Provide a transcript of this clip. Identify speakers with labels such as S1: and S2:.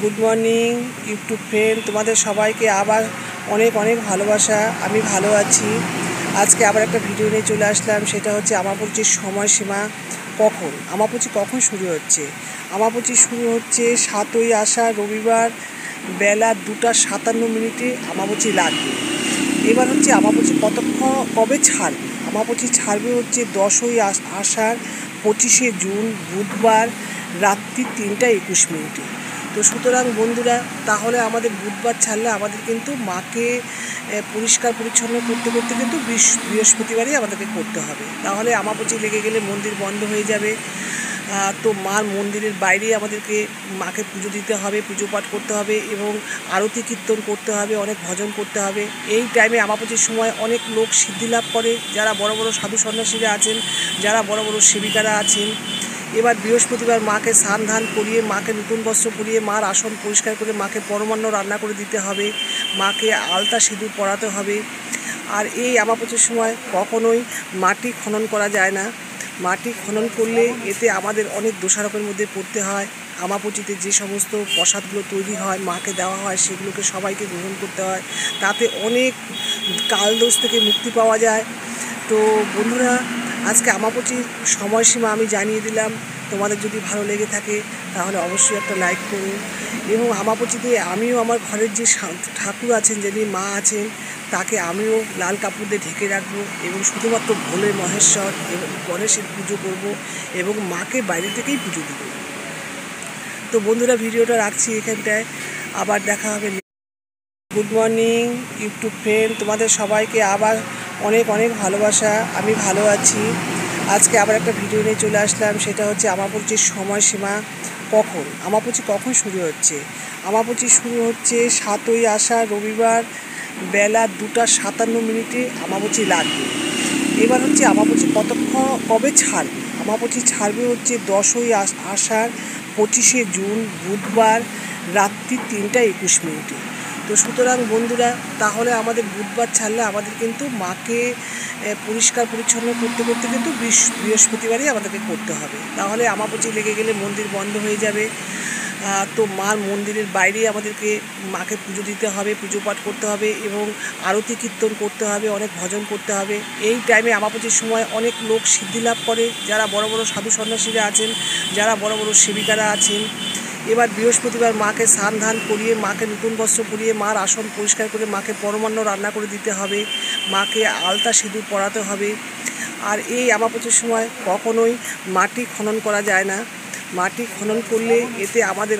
S1: Good morning YouTube friend, তোমাদের সবাইকে আবার অনেক অনেক ভালোবাসা। আমি ভালো আছি। আজকে আবার একটা ভিডিও নিয়ে চলে আসলাম। সেটা হচ্ছে আমাবস্যার সময়সীমা কখন, আমাবস্যা কখন শুরু হচ্ছে। আমাবস্যা শুরু হচ্ছে 7ই আষাঢ় রবিবার বেলা 2:57 আমাবস্যা লাগবে। এবার হচ্ছে আমাবস্যা কবে ছাড়বে। আমাবস্যা ছাড়বে হচ্ছে 10ই আষাঢ় 25শে জুন বুধবার রাত্রি 3:21। তো সুতরাং বন্ধুরা, তাহলে আমাদের বুধবার ছাড়লে আমাদের কিন্তু মাকে পরিষ্কার পরিচ্ছন্ন করতে করতে কিন্তু বৃহস্পতিবারই আমাদেরকে করতে হবে। তাহলে আমাবস্যা লেগে গেলে মন্দির বন্ধ হয়ে যাবে। তো মার মন্দিরের বাইরেই আমাদেরকে মাকে পুজো দিতে হবে, পুজো পাঠ করতে হবে এবং আরতি কীর্তন করতে হবে, অনেক ভজন করতে হবে। এই টাইমে আমাবস্যার সময় অনেক লোক সিদ্ধি লাভ করে, যারা বড় বড় সাধু সন্ন্যাসীরা আছেন, যারা বড় বড় সেবিকারা আছেন। এবার বৃহস্পতিবার মাকে স্নান ধান করিয়ে, মাকে নতুন বস্ত্র পরিয়ে, মার আসন পরিষ্কার করে মাকে পরমান্ন রান্না করে দিতে হবে, মাকে আলতা সিঁদুর পরাতে হবে। আর এই আমাবস্যার সময় কখনোই মাটি খনন করা যায় না। মাটি খনন করলে এতে আমাদের অনেক দোষারোপের মধ্যে পড়তে হয়। আমাবস্যাতে যে সমস্ত প্রসাদগুলো তৈরি হয়, মাকে দেওয়া হয়, সেগুলোকে সবাইকে গ্রহণ করতে হয়। তাতে অনেক কালদোষ থেকে মুক্তি পাওয়া যায়। তো বন্ধুরা, আজকে আমাবস্যার সময়সীমা আমি জানিয়ে দিলাম। তোমাদের যদি ভালো লেগে থাকে তাহলে অবশ্যই একটা লাইক করুন। এবং আমাবস্যাতে আমিও আমার ঘরের যে ঠাকুর আছেন, যিনি মা আছেন, তাকে আমিও লাল কাপড় দিয়ে ঢেকে রাখবো এবং শুধুমাত্র ভোলে মহেশ্বর এবং গণেশের পুজো করব এবং মাকে বাইরে থেকেই পুজো দেবো। তো বন্ধুরা, ভিডিওটা রাখছি এখানটায়, আবার দেখা হবে। গুড মর্নিং ইউটিউব ফ্রেন্ড, তোমাদের সবাইকে আবার অনেক অনেক ভালোবাসা। আমি ভালো আছি। আজকে আবার একটা ভিডিও নিয়ে চলে আসলাম। সেটা হচ্ছে আমাবস্যার সময়সীমা কখন, আমাবস্যা কখন শুরু হচ্ছে। আমাবস্যা শুরু হচ্ছে 7ই আষাঢ় রবিবার বেলা 2:57 আমাবস্যা লাগবে। এবার হচ্ছে আমাবস্যা কবে ছাড়বে। আমাবস্যা ছাড়বে হচ্ছে 10ই আষাঢ় 25শে জুন বুধবার রাত্রি 3:21। তো সুতরাং বন্ধুরা, তাহলে আমাদের বুধবার ছাড়লে আমাদের কিন্তু মাকে পরিষ্কার পরিচ্ছন্ন করতে করতে কিন্তু বৃহস্পতিবারই আমাদেরকে করতে হবে। তাহলে আমাবস্যা লেগে গেলে মন্দির বন্ধ হয়ে যাবে। তো মার মন্দিরের বাইরেই আমাদেরকে মাকে পুজো দিতে হবে, পুজো পাঠ করতে হবে এবং আরতি কীর্তন করতে হবে, অনেক ভজন করতে হবে। এই টাইমে আমাবস্যার সময় অনেক লোক সিদ্ধি লাভ করে, যারা বড় বড় সাধু সন্ন্যাসীরা আছেন, যারা বড় বড় সেবিকারা আছেন। এবার বৃহস্পতিবার মাকে স্নান ধান করিয়ে, মাকে নতুন বস্ত্র পরিয়ে, মার আসন পরিষ্কার করে মাকে পরমান্ন রান্না করে দিতে হবে, মাকে আলতা সিঁদুর পরাতে হবে। আর এই আমাবস্যার সময় কখনোই মাটি খনন করা যায় না। মাটি খনন করলে এতে আমাদের